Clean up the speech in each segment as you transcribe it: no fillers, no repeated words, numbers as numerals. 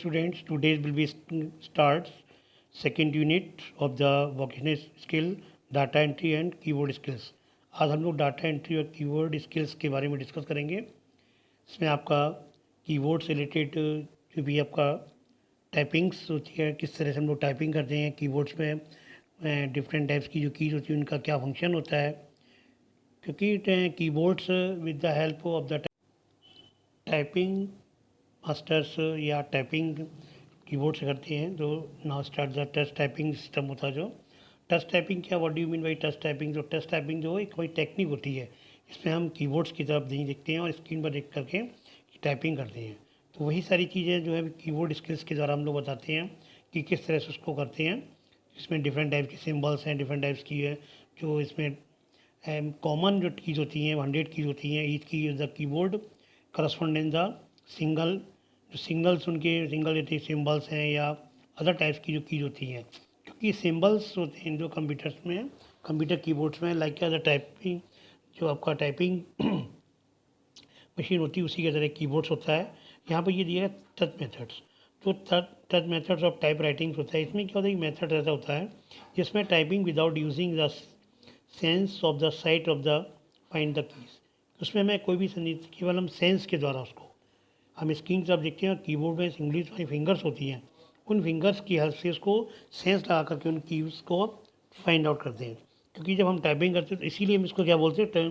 students, today will be starts second unit of the vocational skill data entry and keyboard skills. आज हम लोग data entry और keyboard skills के बारे में डिस्कस करेंगे। इसमें आपका कीबोर्ड से रिलेटेड जो भी आपका टाइपिंग्स होती है, किस तरह से हम लोग टाइपिंग करते हैं कीबोर्ड्स में, डिफरेंट टाइप्स की जो कीज़ होती है उनका क्या फंक्शन होता है, क्योंकि keyboards with the help of the typing masters या टाइपिंग कीबोर्ड से करते हैं। तो now start the touch typing system होता है। जो टच टाइपिंग क्या, what do you mean by touch typing? तो टच टाइपिंग जो एक कोई टेक्निक होती है, इसमें हम कीबोर्ड्स की तरफ नहीं देखते हैं और स्क्रीन पर देख करके टाइपिंग करते हैं। तो वही सारी चीज़ें जो है कीबोर्ड स्किल्स के द्वारा हम लोग बताते हैं कि किस तरह से उसको करते हैं। इसमें डिफरेंट टाइप की सिम्बल्स हैं, डिफरेंट टाइप्स की है जो इसमें कॉमन जो कीज़ होती हैं 100 कीज़ होती हैं। ईच की is the keyboard correspondent the single, जो सिंगल्स उनके सिंगल जैसे सिम्बल्स हैं या अदर टाइप्स की जो कीज़ होती हैं, क्योंकि सिम्बल्स होते हैं जो कंप्यूटर्स में, कंप्यूटर कीबोर्ड्स में लाइक अदर टाइपिंग, जो आपका टाइपिंग मशीन होती है उसी के तरह कीबोर्ड्स होता है। यहाँ पर ये दिया है टच मेथड्स। जो touch methods of type writings होता है, इसमें क्या होता है, मेथड ऐसा होता है जिसमें typing without using the sense of the site of the find the keys. उसमें मैं कोई भी केवल हम सेंस के द्वारा उसको हम स्क्रीन की तरफ देखते हैं। कीबोर्ड में इंग्लिश वाली फिंगर्स होती हैं, उन फिंगर्स की हेल्प से उसको सेंस लगा करके उन कीज़ को फाइंड आउट करते हैं। क्योंकि जब हम टाइपिंग करते हैं तो इसीलिए हम इसको क्या बोलते हैं,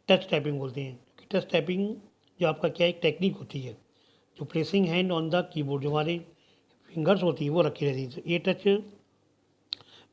टच टाइपिंग बोलते हैं। टच टाइपिंग जो आपका क्या एक टेक्निक होती है, जो pressing hand on the keyboard, जो हमारी फिंगर्स होती है वो रखी रहती है। तो ये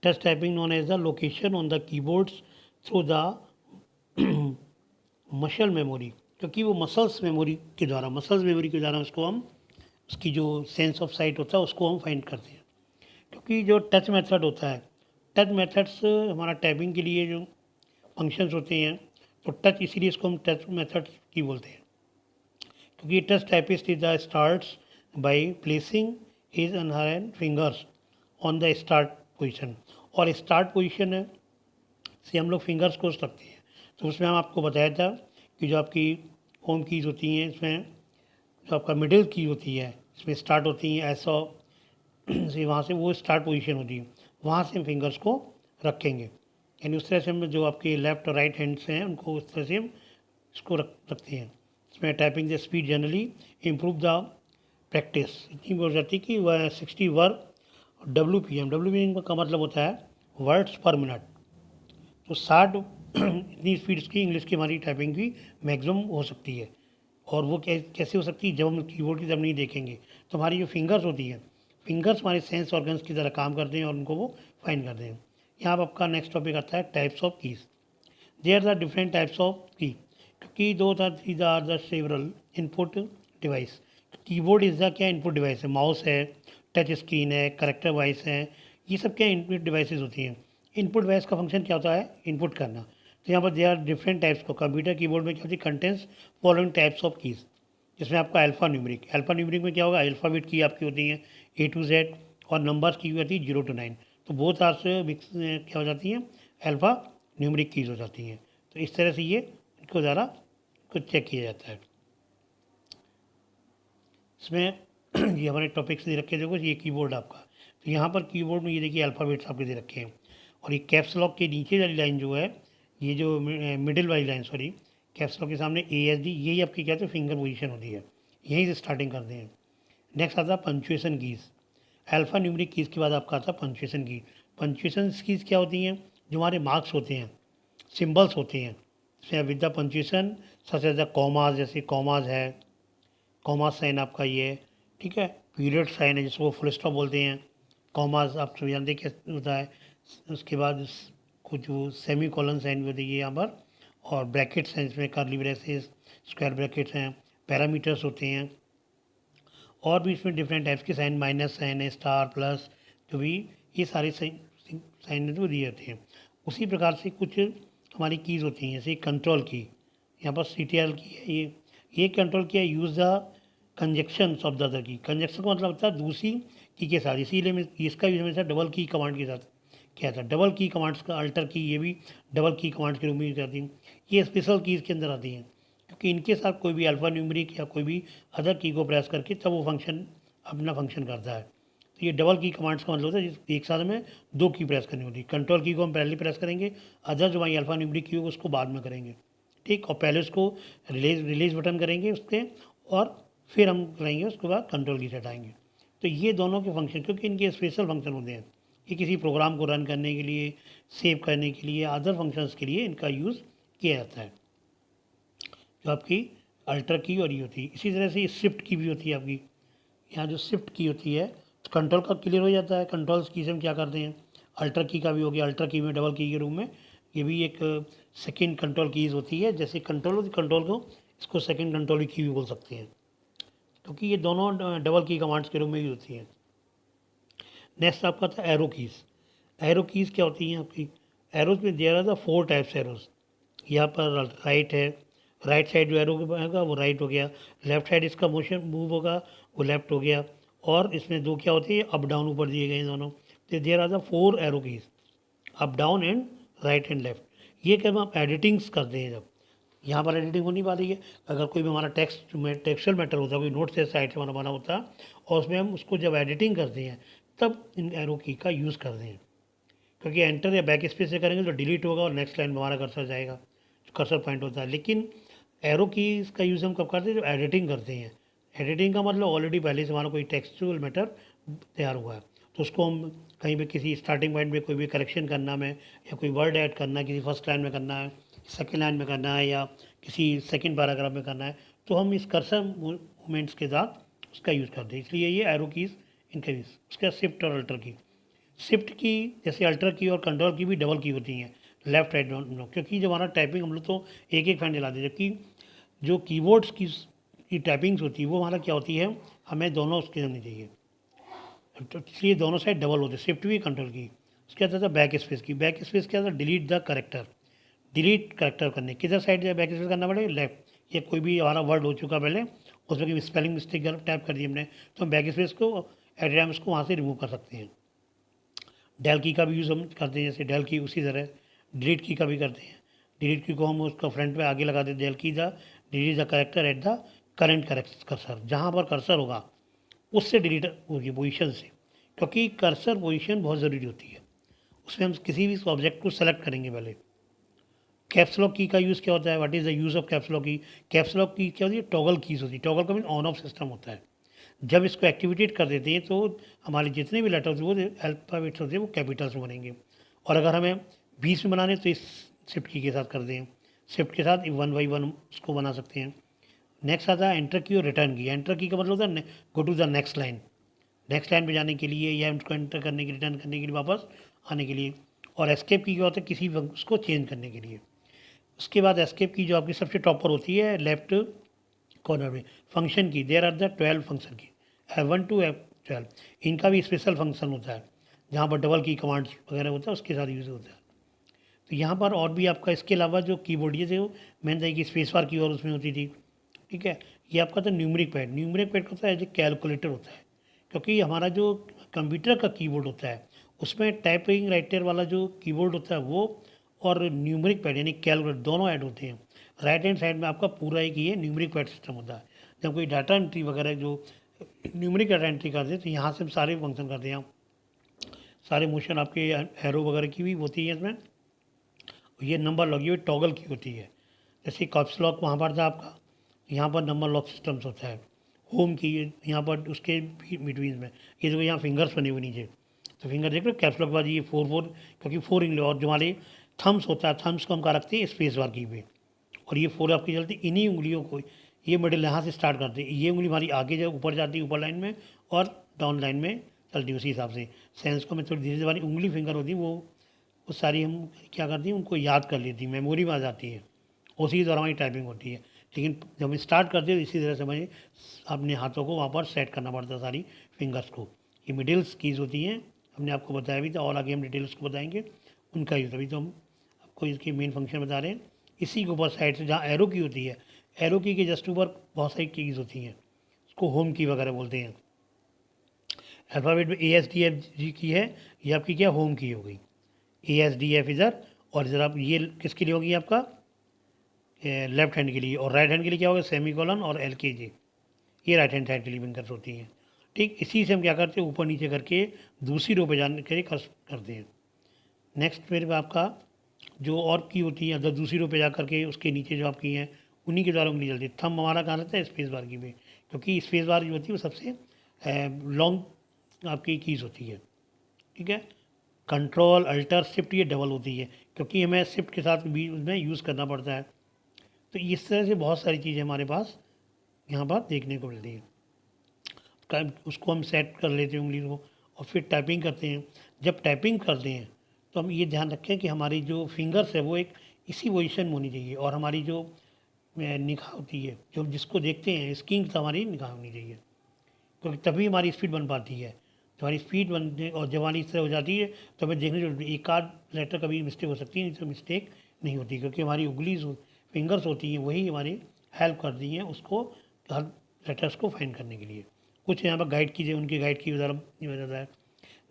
touch typing known as the location on the keyboards through the muscle memory, क्योंकि वो मसल्स मेमोरी के द्वारा उसको हम उसकी जो सेंस ऑफ साइट होता है उसको हम फाइंड करते हैं। क्योंकि जो टच मेथड होता है, टच मेथड्स हमारा टाइपिंग के लिए जो फंक्शंस होते हैं, तो टच इसीलिए इसको हम टच मेथड की बोलते हैं। क्योंकि touch typist is the starts by placing his and her fingers on the start position, और स्टार्ट पोजिशन से हम लोग फिंगर्स को रखते हैं। तो उसमें हम आपको बताया था कि जो आपकी होम कीज़ होती हैं, इसमें जो आपका मिडिल की होती है, इसमें स्टार्ट होती हैं ऐसा से, वहाँ से वो स्टार्ट पोजीशन होती है, वहाँ से हम फिंगर्स को रखेंगे। यानी उस तरह से हम जो आपके लेफ़्ट और राइट हैंड से हैं उनको उस तरह से हम इसको रखते हैं। इसमें typing the speed generally improve the practice इतनी हो जाती है कि वह 60 वर्ड WPM का मतलब होता है वर्ड्स पर मिनट। तो 60 इतनी स्पीड की इंग्लिश की हमारी टाइपिंग भी मैक्सिमम हो सकती है। और वो कैसे हो सकती है, जब हम कीबोर्ड की तरफ नहीं देखेंगे तो हमारी जो फिंगर्स होती हैं, फिंगर्स हमारे सेंस ऑर्गन्स की तरह काम करते हैं और उनको वो फाइंड करते हैं। यहाँ पर आपका नेक्स्ट टॉपिक आता है types of keys. There are different types of key, क्योंकि दो three are the several input device. Keyboard is the क्या इनपुट डिवाइस है, माउस है, टच स्क्रीन है, करेक्टर वॉइस है, ये सब क्या इनपुट डिवाइसेस होती हैं। इनपुट डिवाइस का फंक्शन क्या होता है, इनपुट करना। तो यहाँ पर दे आर डिफरेंट टाइप्स को, कंप्यूटर कीबोर्ड में क्या होती है, contents following types of keys. जिसमें आपका अल्फ़ा न्यूमेरिक में क्या होगा, अल्फ़ाबेट की आपकी होती हैं A to Z, और नंबर्स की होती है 0 to 9। तो बोथ आर से मिक्स क्या हो जाती हैं, अल्फ़ा न्यूमेरिक कीज़ हो जाती हैं। तो इस तरह से ये इनको ज़रा कुछ चेक किया जाता है। इसमें ये हमारे टॉपिक्स दे रखे, देखो ये कीबोर्ड आपका, तो यहाँ पर कीबोर्ड में ये देखिए अल्फ़ाबेट्स आपके दे रखे हैं, और ये कैप्स लॉक के नीचे वाली लाइन जो है, ये जो मिडिल वाली लाइन, सॉरी, कैप्स लॉक के सामने ASD, यही आपकी क्या है, फिंगर पोजीशन होती है, यहीं से स्टार्टिंग करते हैं। नेक्स्ट आता है punctuation keys. Alpha numeric keys के बाद आपका आता है पंचुएशन की। पंचुएशन कीज़ क्या होती हैं, जो हमारे मार्क्स होते हैं, सिम्बल्स होते हैं with the punctuation such as the commas, जैसे कॉमाज है, कॉमा साइन आपका ये, ठीक है, पीरियड साइन है जिसको फुल स्टॉप बोलते हैं, कॉमाज आप सब जानते क्या होता है। उसके बाद कुछ वो सेमी कॉलन साइन भी होती है यहाँ पर, और ब्रैकेट्स हैं इसमें, कर्ली ब्रेसेस, स्क्वायर ब्रैकेट्स हैं, पैरामीटर्स होते हैं, और भी इसमें डिफरेंट टाइप्स के साइन, माइनस साइन है, स्टार प्लस, जो भी ये सारे साइन तो दिए जाते हैं। उसी प्रकार से कुछ हमारी कीज़ होती हैं, जैसे कंट्रोल की, यहाँ पर CTRL की है, ये कंट्रोल किया, use the conjunction of the other की। कंजक्शन का मतलब होता है दूसरी की के साथ, इसीलिए मैं इसका यूज हमेशा डबल की कमांड के साथ किया था। डबल की कमांड्स का अल्टर की, ये भी डबल की कमांड के रूप में यूज करती हैं। ये स्पेशल कीज़ के अंदर आती हैं, क्योंकि इनके साथ कोई भी अल्फ़ा न्यूमेरिक या कोई भी अदर की को प्रेस करके तब वो फंक्शन अपना फंक्शन करता है। तो ये डबल की कमांड्स का मतलब होता है एक साथ में 2 की प्रेस करनी होती है। कंट्रोल की को हम पहले प्रेस करेंगे, अदर जो हमारी अल्फा न्यूमेरिक की होगी उसको बाद में करेंगे, ठीक। और पहले उसको रिलीज बटन करेंगे उसके, और फिर हम करेंगे उसके बाद कंट्रोल की से हटाएंगे। तो ये दोनों के फंक्शन, क्योंकि इनके स्पेशल फंक्शन होते हैं, ये किसी प्रोग्राम को रन करने के लिए, सेव करने के लिए, अदर फंक्शंस के लिए इनका यूज़ किया जाता है, जो आपकी अल्टर की और ये होती है। इसी तरह से शिफ्ट की भी होती है आपकी। यहाँ जो शिफ्ट की होती है, कंट्रोल का क्लियर हो जाता है, कंट्रोल्स की से हम क्या करते हैं, अल्टर की का भी हो गया, अल्टर की में डबल की के रूप में ये भी एक सेकंड कंट्रोल कीज़ होती है। जैसे कंट्रोल होती, कंट्रोल को इसको सेकंड कंट्रोल की भी बोल सकते हैं, क्योंकि ये दोनों डबल की कमांड्स के रूप में यूज होती हैं। नेक्स्ट आपका था एरो कीज़। एरो कीज़ क्या होती हैं आपकी, एरोज में दिया था 4 टाइप्स एरोज। यहाँ पर राइट है, राइट साइड जो एरो होगा वो राइट हो गया, लेफ्ट साइड इसका मोशन मूव होगा वो लेफ्ट हो गया, और इसमें 2 क्या होती है, अप डाउन ऊपर दिए गए हैं दोनों। तो there are the 4 arrow keys, up down and right and left. ये क्या हम एडिटिंग्स करते हैं, जब यहाँ पर एडिटिंग हो नहीं पा रही है, अगर कोई भी हमारा टेक्स्ट में टेक्सचुअल मैटर होता है, कोई नोट से साइड से हमारा बना होता है, और उसमें हम उसको जब एडिटिंग करते हैं तब इन एरो की का यूज़ करते हैं। क्योंकि एंटर या बैक स्पेस से करेंगे तो डिलीट होगा और नेक्स्ट लाइन में हमारा कर्सर जाएगा, कर्सर पॉइंट होता है। लेकिन एरो की का यूज़ हम कब करते हैं, जो एडिटिंग करते हैं। एडिटिंग का मतलब ऑलरेडी पहले से हमारा कोई टेक्सचुअल मैटर तैयार हुआ है, तो उसको हम कहीं पे किसी स्टार्टिंग पॉइंट में कोई भी करेक्शन करना में, या कोई वर्ड ऐड करना है, किसी फर्स्ट लाइन में करना है, सेकेंड लाइन में करना है, या किसी सेकेंड पैराग्राफ में करना है, तो हम इस कर्सर मूवमेंट्स के साथ उसका यूज़ करते हैं। इसलिए ये एरो कीज़ इनका यूज़। उसके बाद शिफ्ट और अल्टर की। शिफ्ट की जैसे अल्टर की और कंट्रोल की भी डबल की होती हैं, लेफ्ट राइट दोनों, क्योंकि जब हमारा टाइपिंग हम लोग तो एक एक फैन चलाते हैं, जबकि जो कीबोर्ड्स की टाइपिंग्स होती है वो हमारा क्या होती है, हमें दोनों उसके होनी चाहिए, तो इसलिए दोनों साइड डबल होते हैं, शिफ्ट भी कंट्रोल की। उसके बाद था बैक स्पेस की। बैक स्पेस क्या था, delete the character, delete character करने किधर साइड जो बैक स्पेस करना पड़ेगा, लेफ्ट। ये कोई भी हमारा वर्ड हो चुका पहले, उसमें कोई स्पेलिंग मिस्टेक टाइप कर दी हमने, तो हम बैक स्पेस को एट टाइम उसको वहाँ से रिमूव कर सकते हैं। डेल की का भी यूज़ हम करते हैं, जैसे डेल की, उसी तरह डिलीट की का भी करते हैं। डिलीट की को हम उसका फ्रंट पे आगे लगा देते हैं, डेल की the delete the character at the current cursor, जहाँ पर कर्सर होगा उससे डिलीट होगी, पोजीशन से, क्योंकि कर्सर पोजीशन बहुत ज़रूरी होती है। उसमें हम किसी भी ऑब्जेक्ट को सेलेक्ट करेंगे पहले। कैप्स लॉक की का यूज़ क्या होता है, what is the use of caps lock की। कैप्स लॉक की क्या होती है, टॉगल कीज होती है। टॉगल का मीन ऑन ऑफ सिस्टम होता है। जब इसको एक्टिवेटेड कर देते हैं तो हमारे जितने भी लेटर्स वो अल्फ़ाबेट्स होते हैं वो कैपिटल्स में बनेंगे, और अगर हमें बीच में बनाने तो इस शिफ्ट की के साथ कर दें, शिफ्ट के साथ 1 बाई 1 उसको बना सकते हैं। नेक्स्ट आता है एंटर की और रिटर्न की। एंटर की का मतलब होता है go to the next line, next line पे जाने के लिए, या उसको एंटर करने के लिए, रिटर्न करने के लिए, वापस आने के लिए। और एस्केप की क्या होता है, किसी उसको चेंज करने के लिए। उसके बाद एस्केप की जो आपकी सबसे टॉप पर होती है लेफ्ट कॉर्नर में, फंक्शन की, देयर आर द 12 फंक्शन की, F1 to F12। इनका भी स्पेशल फंक्शन होता है, जहाँ पर डबल की कमांड्स वगैरह होता है उसके साथ यूज़ होता है। तो यहाँ पर और भी आपका इसके अलावा जो कीबोर्ड ये थे वो मैंने देखी कि स्पेस बार की और उसमें होती थी, ठीक है। ये आपका था न्यूमरिक पैड। न्यूमरिक पैड होता है एज ए कैलकुलेटर होता है, क्योंकि हमारा जो कंप्यूटर का कीबोर्ड होता है उसमें टाइपिंग राइटर वाला जो कीबोर्ड होता है वो, और न्यूमरिक पैड यानी कैलकुलेटर दोनों ऐड होते हैं। राइट हैंड साइड में आपका पूरा एक ये न्यूमरिक पैड सिस्टम होता है। जब कोई डाटा एंट्री वगैरह जो न्यूमरिक डाटा एंट्री करते हैं तो यहाँ से हम सारे फंक्शन करते हैं, सारे मोशन आपके एरो वगैरह की भी होती है इसमें। ये नंबर लॉक ये टॉगल की होती है, जैसे कैप्स लॉक वहाँ पर था आपका, यहाँ पर नंबर लॉक सिस्टम्स होता है। होम की यहाँ पर उसके बिटवीन में ये जो यहाँ फिंगर्स बने हुए नीचे, तो फिंगर देख लो कैप्स लॉक के बाद ये 4 क्योंकि 4 इंग्लिश, और जो हमारे थम्स होता है थम्स को हम कहाँ रखते हैं स्पेस बार की पे, और ये 4 आपकी चलती इन्हीं उंगलियों को, ये मिडिल यहाँ से स्टार्ट करते हैं, ये उंगली हमारी आगे जब ऊपर जाती है ऊपर लाइन में, और डाउन लाइन में चलती है उसी हिसाब से। सेंस को मैं थोड़ी धीरे से हमारी उंगली फिंगर होती है वो सारी हम क्या करती हैं उनको याद कर लेती हैं, मेमोरी में आ जाती है, उसी के दौरान हमारी टाइपिंग होती है। लेकिन जब हम स्टार्ट करते हैं तो इसी तरह से हमें अपने हाथों को वहाँ पर सेट करना पड़ता है सारी फिंगर्स को। ये मिडिल्स कीज़ होती हैं, हमने आपको बताया भी था, और आगे हम डिटेल्स को बताएंगे उनका यूज़। अभी तो हम आपको इसकी मेन फंक्शन बता रहे हैं। इसी के ऊपर साइड से जहाँ एरो की होती है, एरो की के जस्ट ऊपर बहुत सारी कीज़ होती हैं, उसको होम की वगैरह बोलते हैं। अल्फ़ाबेट में ASDF की है, ये आपकी क्या होम की हो गई, ASDF इधर, और इधर आप ये किसके लिए होगी आपका लेफ्ट हैंड के लिए, और राइट हैंड के लिए क्या होगा सेमी कॉलन और LKJ, ये राइट हैंड साइड के लिए फिंगर्स होती हैं। ठीक, इसी से हम क्या करते हैं, ऊपर नीचे करके दूसरी रो पे जाने के लिए करते हैं। नेक्स्ट मेरे पे आपका जो और की होती है, अगर दूसरी रो पे जा करके उसके नीचे जो आपकी हैं उन्हीं के द्वारा उंगली चलती है। थंब हमारा कहाँ रहता है, स्पेस बार की पे, क्योंकि स्पेस बार जो होती है वो सबसे लॉन्ग आपकी कीज़ होती है। ठीक है, कंट्रोल अल्टर शिफ्ट ये डबल होती है, क्योंकि हमें शिफ्ट के साथ भी उसमें यूज़ करना पड़ता है। तो इस तरह से बहुत सारी चीज़ें हमारे पास यहाँ पर देखने को मिलती हैं। उसको हम सेट कर लेते हैं उंगली को, और फिर टाइपिंग करते हैं। जब टाइपिंग करते हैं तो हम ये ध्यान रखें कि हमारी जो फिंगर्स है वो एक इसी पोजीशन में होनी चाहिए, और हमारी जो निगाह होती है, जो जिसको देखते हैं स्किन से हमारी निगाह होनी चाहिए, क्योंकि तभी हमारी स्पीड बन पाती है। तो हमारी स्पीड बनने और जब हमारी इस तरह हो जाती है तो हमें देखने जो एक आध लेटर कभी मिस्टेक हो सकती है, नहीं तो मिस्टेक नहीं होती, क्योंकि हमारी उंगलीज फिंगर्स होती हैं वही हमारी हेल्प करती हैं उसको हर लेटर्स को फाइंड करने के लिए। कुछ यहाँ पर गाइड कीजिए, उनकी गाइड की उदाहरण जाता है।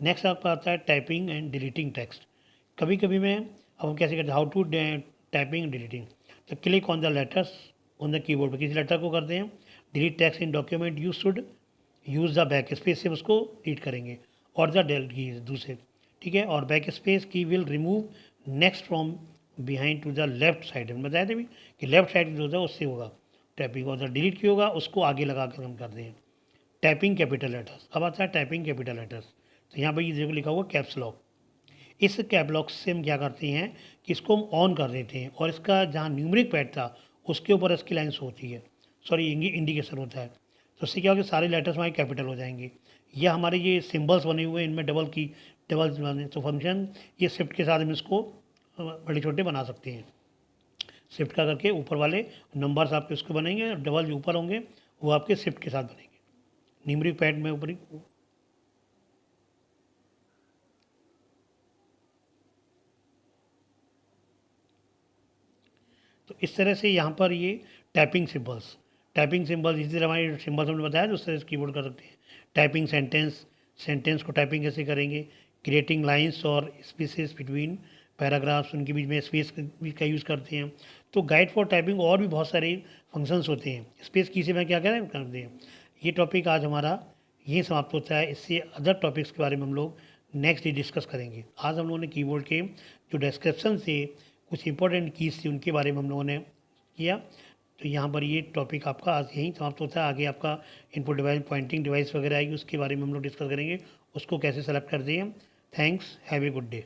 नेक्स्ट आपका आता है टाइपिंग एंड डिलीटिंग टेक्स्ट। कभी कभी मैं अब हम कैसे करते हैं, how to typing and deleting. तो click on the letters on the keyboard पर किसी लेटर को करते हैं, delete text in document you should use the backspace से उसको डिलीट करेंगे, और द डेल की दूसरे। ठीक है, और backspace key will remove next from behind to the left side. हम बताया था भी कि लेफ्ट साइड जो होता है उससे होगा टाइपिंग, और जो डिलीट की होगा उसको आगे लगा कर हम करते हैं। टाइपिंग कैपिटल लेटर्स, अब आता है टाइपिंग कैपिटल लेटर्स। तो यहाँ पर ये देखो लिखा हुआ कैप्स लॉक। इस कैप लॉक से हम क्या करते हैं कि इसको हम ऑन कर देते हैं, और इसका जहाँ न्यूमरिक पैड था उसके ऊपर इसकी लाइन्स होती है, सॉरी इंडिकेशन होता है। तो उससे क्या होगा, सारे लेटर्स हमारे कैपिटल हो जाएंगे। या हमारे ये सिंबल्स बने हुए हैं इनमें डबल की डबल तो फंक्शन ये शिफ्ट के साथ हम इसको बड़े छोटे बना सकते हैं। शिफ्ट का करके ऊपर वाले नंबर्स आपके उसके बनेंगे, और डबल जो ऊपर होंगे वो आपके शिफ्ट के साथ बनेंगे न्यूमरिक पैड में ऊपर। तो इस तरह से यहाँ पर ये टाइपिंग सिंबल्स इसी तरह हमारे सिंबल्स हमने बताया तो उस तरह से कीबोर्ड कर सकते हैं। टाइपिंग सेंटेंस को टाइपिंग कैसे करेंगे, क्रिएटिंग लाइंस और स्पेसेस बिटवीन पैराग्राफ्स, उनके बीच में स्पेस का यूज़ करते हैं। तो गाइड फॉर टाइपिंग और भी बहुत सारे फंक्शंस होते हैं। स्पेस की से मैं क्या करें करते हैं। ये टॉपिक आज हमारा यही समाप्त होता है। इससे अदर टॉपिक्स के बारे में हम लोग नेक्स्ट डे डिस्कस करेंगे। आज हम लोगों ने कीबोर्ड के जो डिस्क्रिप्शन से कुछ इंपॉर्टेंट कीज़ थी उनके बारे में हम लोगों ने किया। तो यहाँ पर ये टॉपिक आपका आज यहीं समाप्त होता है। आगे आपका इनपुट डिवाइस, पॉइंटिंग डिवाइस वगैरह आएगी, उसके बारे में हम लोग डिस्कस करेंगे, उसको कैसे सेलेक्ट करते हैं। Thanks, have a good day.